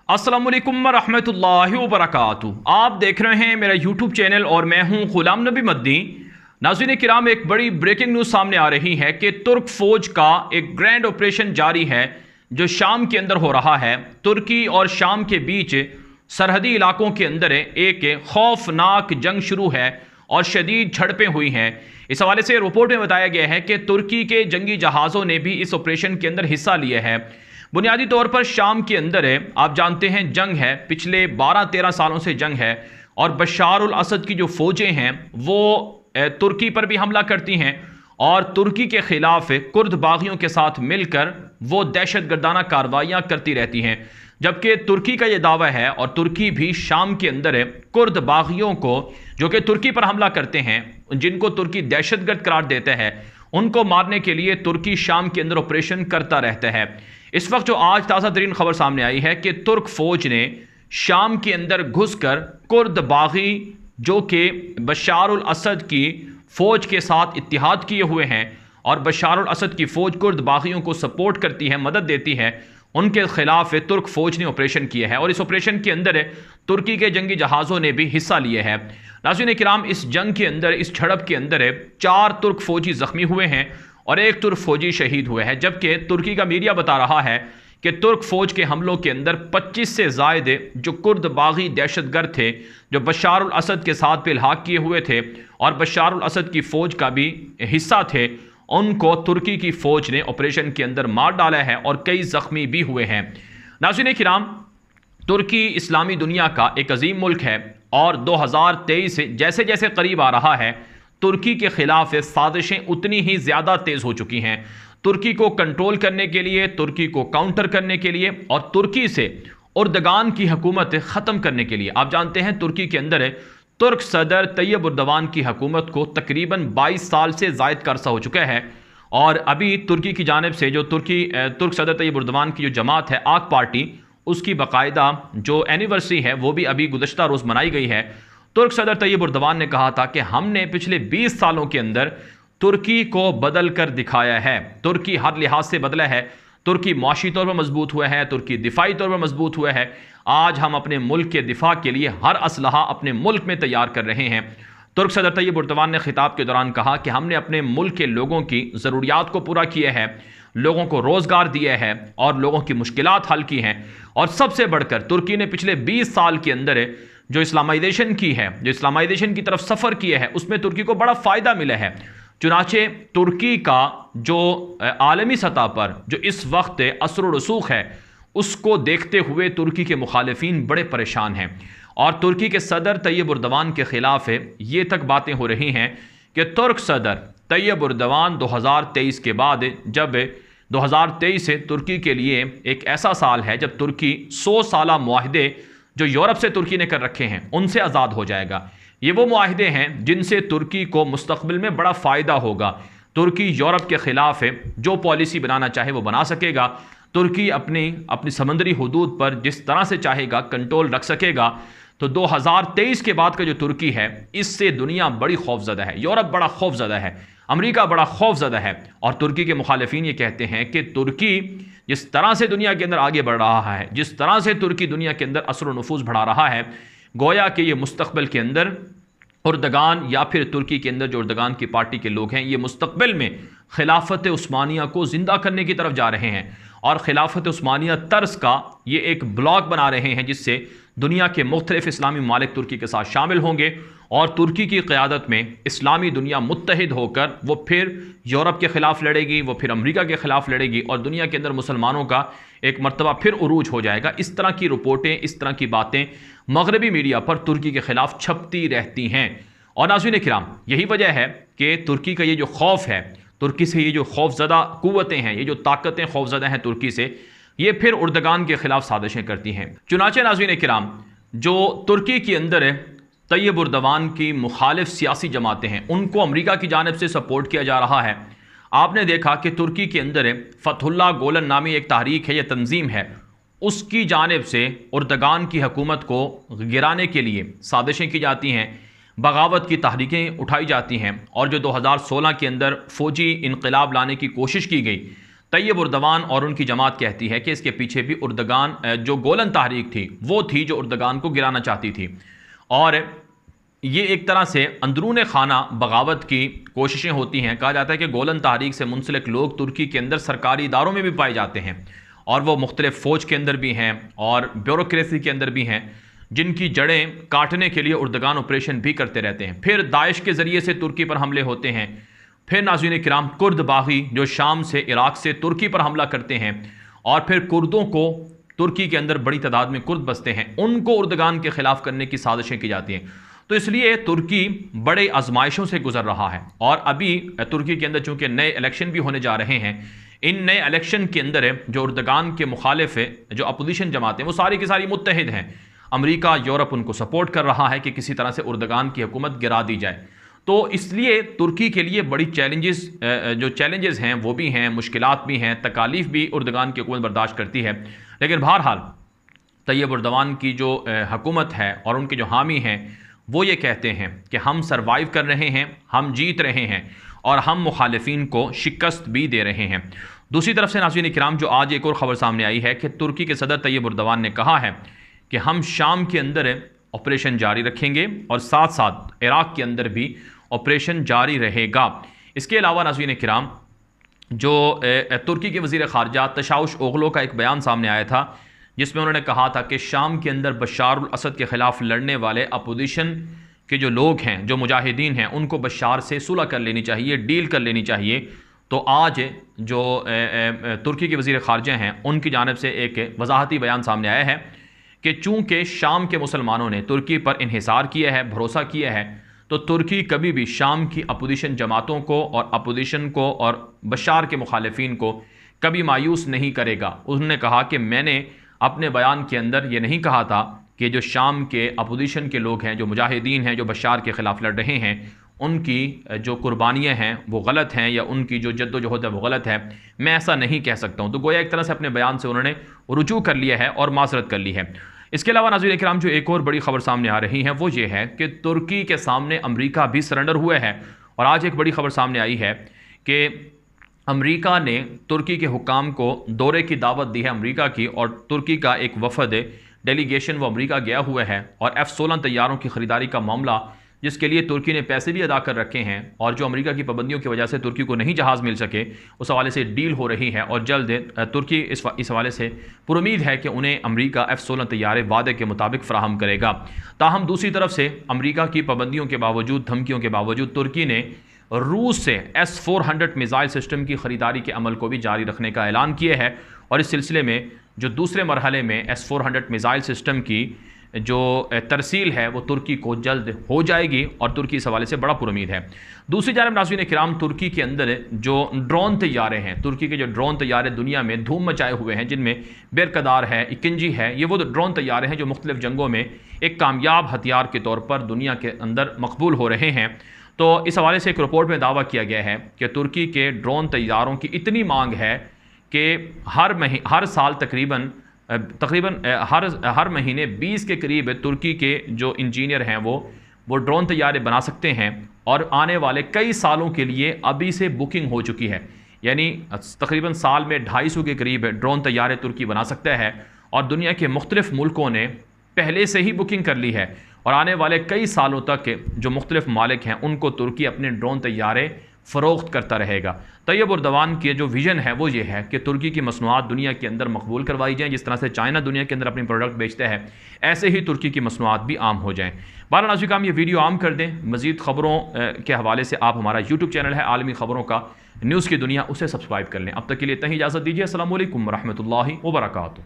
अस्सलामुअलैकुम रहमतुल्लाहि व बरकातुहू। आप देख रहे हैं मेरा यूट्यूब चैनल और मैं हूं गुलाम नबी मद्दी। नाज़रीन किराम, एक बड़ी ब्रेकिंग न्यूज़ सामने आ रही है कि तुर्क फ़ौज का एक ग्रैंड ऑपरेशन जारी है जो शाम के अंदर हो रहा है। तुर्की और शाम के बीच सरहदी इलाकों के अंदर एक खौफनाक जंग शुरू है और शदीद झड़पें हुई हैं। इस हवाले से रिपोर्ट में बताया गया है कि तुर्की के जंगी जहाज़ों ने भी इस ऑपरेशन के अंदर हिस्सा लिया है। बुनियादी तौर पर शाम के अंदर आप जानते हैं जंग है, पिछले 12-13 सालों से जंग है और बशार उल असद की जो फ़ौजें हैं वो तुर्की पर भी हमला करती हैं और तुर्की के ख़िलाफ़ कुर्द बागियों के साथ मिलकर वो दहशतगर्दाना कार्रवाइयाँ करती रहती हैं। जबकि तुर्की का ये दावा है और तुर्की भी शाम के अंदर कुर्द बागियों को जो कि तुर्की पर हमला करते हैं, जिनको तुर्की दहशतगर्द करार देता है, उनको मारने के लिए तुर्की शाम के अंदर ऑपरेशन करता रहता है। इस वक्त जो आज ताज़ा तरीन खबर सामने आई है कि तुर्क फ़ौज ने शाम के अंदर घुसकर कुर्द बागी जो कि बशार उल असद की फ़ौज के साथ इत्तिहाद किए हुए हैं और बशार उल असद की फ़ौज कुर्द बागियों को सपोर्ट करती है, मदद देती है, उनके खिलाफ तुर्क फ़ौज ने ऑपरेशन किया है और इस ऑपरेशन के अंदर तुर्की के जंगी जहाज़ों ने भी हिस्सा लिया है। नाज़रीन किराम, इस जंग के अंदर, इस झड़प के अंदर 4 तुर्क फ़ौजी ज़ख्मी हुए हैं और 1 तुर्क फ़ौजी शहीद हुए हैं। जबकि तुर्की का मीडिया बता रहा है कि तुर्क फ़ौज के हमलों के अंदर 25 से ज़ायद जो कुर्द बागी दहशतगर्द थे जो बशार उल असद के साथ पे इल्हाक किए हुए थे और बशार उल असद की फ़ौज का भी हिस्सा थे, उनको तुर्की की फ़ौज ने ऑपरेशन के अंदर मार डाला है और कई ज़ख्मी भी हुए हैं। नाज़रीन किराम, तुर्की इस्लामी दुनिया का एक अजीम मुल्क है और 2023 जैसे जैसे करीब आ रहा है, तुर्की के ख़िलाफ़ साजिशें उतनी ही ज़्यादा तेज़ हो चुकी हैं। तुर्की को कंट्रोल करने के लिए, तुर्की को काउंटर करने के लिए और तुर्की से उर्दगान की हुकूमत ख़त्म करने के लिए। आप जानते हैं तुर्की के अंदर तुर्क सदर तैयब उर्दवान की हुकूमत को तकरीबन 22 साल से ज़ायद का अरसा हो चुका है और अभी तुर्की की जानिब से जो तुर्क सदर तैयब उर्दवान की जो जमात है आक पार्टी, उसकी बाकायदा जो एनिवर्सरी है वो भी अभी गुज़श्ता रोज़ मनाई गई है। तुर्क सदर तैयब उर्दवान ने कहा था कि हमने पिछले 20 सालों के अंदर तुर्की को बदल कर दिखाया है। तुर्की हर लिहाज से बदला है। तुर्की माशी तौर पर मजबूत हुआ है, तुर्की दिफाई तौर पर मजबूत हुआ है। आज हम अपने मुल्क के दिफा के लिए हर असलहा अपने मुल्क में तैयार कर रहे हैं। तुर्क सदर तैयब उर्दवान ने खिताब के दौरान कहा कि हमने अपने मुल्क के लोगों की ज़रूरियात को पूरा किया है, लोगों को रोज़गार दिया है और लोगों की मुश्किलात हल की हैं। और सबसे बढ़कर तुर्की ने पिछले 20 साल के अंदर जो इस्लामाइजेशन की है, जो इस्लामाइजेशन की तरफ सफ़र किया है, उसमें तुर्की को बड़ा फ़ायदा मिला है। चुनाचे तुर्की का जो आलमी सतह पर जो इस वक्त असर व रसूख है, उसको देखते हुए तुर्की के मुखालिफिन बड़े परेशान हैं और तुर्की के सदर तैयब उर्दवान के ख़िलाफ़ ये तक बातें हो रही हैं कि तुर्क सदर तैयब उर्दवान 2023 के बाद, जब 2023 से तुर्की के लिए एक ऐसा साल है जब तुर्की 100 साला मुआहदे जो यूरोप से तुर्की ने कर रखे हैं उनसे आज़ाद हो जाएगा। ये वो मुआहदे हैं जिनसे तुर्की को मुस्तक़बिल में बड़ा फ़ायदा होगा। तुर्की यूरोप के ख़िलाफ़ जो पॉलिसी बनाना चाहे वो बना सकेगा। तुर्की अपनी समंदरी हदूद पर जिस तरह से चाहेगा कंट्रोल रख सकेगा। तो 2023 के बाद का जो तुर्की है, इससे दुनिया बड़ी खौफज़दा है, यूरोप बड़ा खौफज़दा है, अमेरिका बड़ा खौफज़दा है। और तुर्की के मुखालिफिन ये कहते हैं कि तुर्की जिस तरह से दुनिया के अंदर आगे बढ़ रहा है, जिस तरह से तुर्की दुनिया के अंदर असर व नफूज़ बढ़ा रहा है, गोया कि ये मुस्तक़बिल के अंदर उर्दगान या फिर तुर्की के अंदर जो उर्दगान की पार्टी के लोग हैं, ये मुस्तक़बिल में खिलाफत उस्मानिया को ज़िंदा करने की तरफ जा रहे हैं और खिलाफत उस्मानिया तर्स का ये एक ब्लॉक बना रहे हैं जिससे दुनिया के मुख्तलिफ इस्लामी ममालिक तुर्की के साथ शामिल होंगे और तुर्की की क़यादत में इस्लामी दुनिया मुत्तहिद होकर वो फिर यूरोप के ख़िलाफ़ लड़ेगी, वो फिर अमेरिका के ख़िलाफ़ लड़ेगी और दुनिया के अंदर मुसलमानों का एक मरतबा फिर उरूज हो जाएगा। इस तरह की रिपोर्टें, इस तरह की बातें मगरबी मीडिया पर तुर्की के ख़िलाफ़ छपती रहती हैं। और नाज़रीन किराम, यही वजह है कि तुर्की का ये जो खौफ है, तुर्की से ये जो खौफज़दा क़ुव्वतें हैं, ये जो ताकतें खौफज़दा हैं तुर्की से, ये फिर उर्दगान के ख़िलाफ़ साजिशें करती हैं। चुनाचे नाज़रीन किराम, जो तुर्की के अंदर तैयब उर्दवान की मुखालिफ सियासी जमातें हैं, उनको अमेरिका की जानिब से सपोर्ट किया जा रहा है। आपने देखा कि तुर्की के अंदर फ़तहुल्लाह गोलन नामी एक तहरीक है या तंजीम है, उसकी जानिब से उर्दगान की हुकूमत को गिराने के लिए साजिशें की जाती हैं, बगावत की तहरीकें उठाई जाती हैं और जो 2016 के अंदर फ़ौजी इनकलाब लाने की कोशिश की गई, तैयब उर्दवान और उनकी जमात कहती है कि इसके पीछे भी उर्दगान जो गोलन तहरीक थी वो थी जो उर्दगान को गिराना चाहती थी, और ये एक तरह से अंदरून खाना बगावत की कोशिशें होती हैं। कहा जाता है कि गोलन तहरीक से मुंसलिक लोग तुर्की के अंदर सरकारी इदारों में भी पाए जाते हैं, और वो मुख्तलिफ फ़ौज के अंदर भी हैं और ब्यूरोक्रेसी के अंदर भी हैं, जिनकी जड़ें काटने के लिए उर्दगान ऑपरेशन भी करते रहते हैं। फिर दाइश के ज़रिए से तुर्की पर हमले होते हैं। फिर नाज़रीन किराम कुर्द बागी जो शाम से इराक़ से तुर्की पर हमला करते हैं, और फिर कुर्दों को तुर्की के अंदर बड़ी तादाद में कुर्द बसते हैं, उनको उर्दगान के ख़िलाफ़ करने की साजिशें की जाती हैं। तो इसलिए तुर्की बड़े आजमाइशों से गुजर रहा है। और अभी तुर्की के अंदर चूँकि नए इलेक्शन भी होने जा रहे हैं, इन नए इलेक्शन के अंदर जो उर्दगान के मुखालिफ जो अपोजिशन जमातें वो सारी की सारी मुत्तहिद हैं। अमेरिका, यूरोप उनको सपोर्ट कर रहा है कि किसी तरह से उर्दगान की हुकूमत गिरा दी जाए। तो इसलिए तुर्की के लिए बड़ी चैलेंजेस हैं वो भी हैं, मुश्किलात भी हैं, तकालीफ भी उर्दगान की हुकूमत बर्दाश्त करती है। लेकिन बहरहाल तैयब उर्दवान की जो हुकूमत है और उनके जो हामी हैं वो ये कहते हैं कि हम सर्वाइव कर रहे हैं, हम जीत रहे हैं और हम मुखालिफिन को शिकस्त भी दे रहे हैं। दूसरी तरफ से नाज़रीन किराम जो आज एक और ख़बर सामने आई है कि तुर्की के सदर तैयब उर्दवान ने कहा है कि हम शाम के अंदर ऑपरेशन जारी रखेंगे और साथ साथ इराक़ के अंदर भी ऑपरेशन जारी रहेगा। इसके अलावा नाज़रीन किराम जो तुर्की के वज़ीर ख़ारजा तशाउश ओगलो का एक बयान सामने आया था, जिसमें उन्होंने कहा था कि शाम के अंदर बशार अल असद के ख़िलाफ़ लड़ने वाले अपोजिशन के जो लोग हैं, जो मुजाहिदीन हैं, उनको बशार से सुलह कर लेनी चाहिए, डील कर लेनी चाहिए। तो आज जो तुर्की के वज़ीर ख़ारजा हैं उनकी जानिब से एक वजाहती बयान सामने आया है कि चूँकि शाम के मुसलमानों ने तुर्की पर इन्हिसार किया है, भरोसा किया है, तो तुर्की कभी भी शाम की अपोजिशन जमातों को और अपोजिशन को और बशार के मुखालिफिन को कभी मायूस नहीं करेगा। उन्होंने कहा कि मैंने अपने बयान के अंदर ये नहीं कहा था कि जो शाम के अपोजिशन के लोग हैं, जो मुजाहिदीन हैं, जो बशार के ख़िलाफ़ लड़ रहे हैं, उनकी जो कुर्बानियाँ हैं वो गलत हैं या उनकी जो जद्दोजहद है वो गलत है। मैं ऐसा नहीं कह सकता हूँ। तो गोया एक तरह से अपने बयान से उन्होंने रुजू कर लिया है और माज़रत कर ली है। इसके अलावा नाज़रीन इकराम जो एक और बड़ी खबर सामने आ रही है वो ये है कि तुर्की के सामने अमेरिका भी सरेंडर हुए है। और आज एक बड़ी खबर सामने आई है कि अमेरिका ने तुर्की के हुक्काम को दौरे की दावत दी है अमेरिका की, और तुर्की का एक वफद डेलीगेशन वो अमेरिका गया हुआ है, और F-16 तैयारों की ख़रीदारी का मामला जिसके लिए तुर्की ने पैसे भी अदा कर रखे हैं, और जो अमेरिका की पाबंदियों की वजह से तुर्की को नहीं जहाज़ मिल सके, उस हवाले से डील हो रही है। और जल्द तुर्की इस हवाले से पुरुमीद है कि उन्हें अमेरिका F-16 तैयारे वादे के मुताबिक फ़राहम करेगा। ताहम दूसरी तरफ से अमेरिका की पाबंदियों के बावजूद, धमकियों के बावजूद, तुर्की ने रूस से S-400 मिज़ाइल सिस्टम की ख़रीदारी के अमल को भी जारी रखने का ऐलान किया है। और इस सिलसिले में जो दूसरे मरहले में S-400 मिज़ाइल सिस्टम की जो तरसील है वो तुर्की को जल्द हो जाएगी, और तुर्की इस हवाले से बड़ा पुरुमीद है। दूसरी जानब नाज़रीन किराम तुर्की के अंदर जो ड्रोन तैयारे हैं, तुर्की के जो ड्रोन तैयारे दुनिया में धूम मचाए हुए हैं, जिनमें बेरकदार है, इकिंजी है, ये वो ड्रोन तैयारे हैं जो मुख्तलिफ जंगों में एक कामयाब हथियार के तौर पर दुनिया के अंदर मकबूल हो रहे हैं। तो इस हवाले से एक रिपोर्ट में दावा किया गया है कि तुर्की के ड्रोन तैयारों की इतनी मांग है कि हर साल तकरीबन हर महीने 20 के करीब तुर्की के जो इंजीनियर हैं वो ड्रोन तैयारे बना सकते हैं, और आने वाले कई सालों के लिए अभी से बुकिंग हो चुकी है। यानी तकरीबन साल में 250 के करीब ड्रोन तैयारे तुर्की बना सकता है, और दुनिया के मुख्तलिफ मुल्कों ने पहले से ही बुकिंग कर ली है, और आने वाले कई सालों तक जो मुख्तलिफ मालिक हैं उनको तुर्की अपने ड्रोन तैयारे फ़रोख्त करता रहेगा। तैयब उर्दवान की जो विज़न है वो ये है कि तुर्की की मसनूआत दुनिया के अंदर मकबूल करवाई जाएँ। जिस तरह से चाइना दुनिया के अंदर अपनी प्रोडक्ट बेचता है, ऐसे ही तुर्की की मसनूआत भी आम हो जाएँ। बारह नाज़रीन हम ये वीडियो आम कर दें। मज़ीद ख़बरों के हवाले से आप हमारा यूट्यूब चैनल है आलमी ख़बरों का, न्यूज़ की दुनिया, उसे सब्सक्राइब कर लें। अब तक के लिए इतना ही इजाज़त दीजिए। अस्सलामु अलैकुम व रहमतुल्लाहि व बरकातुहू।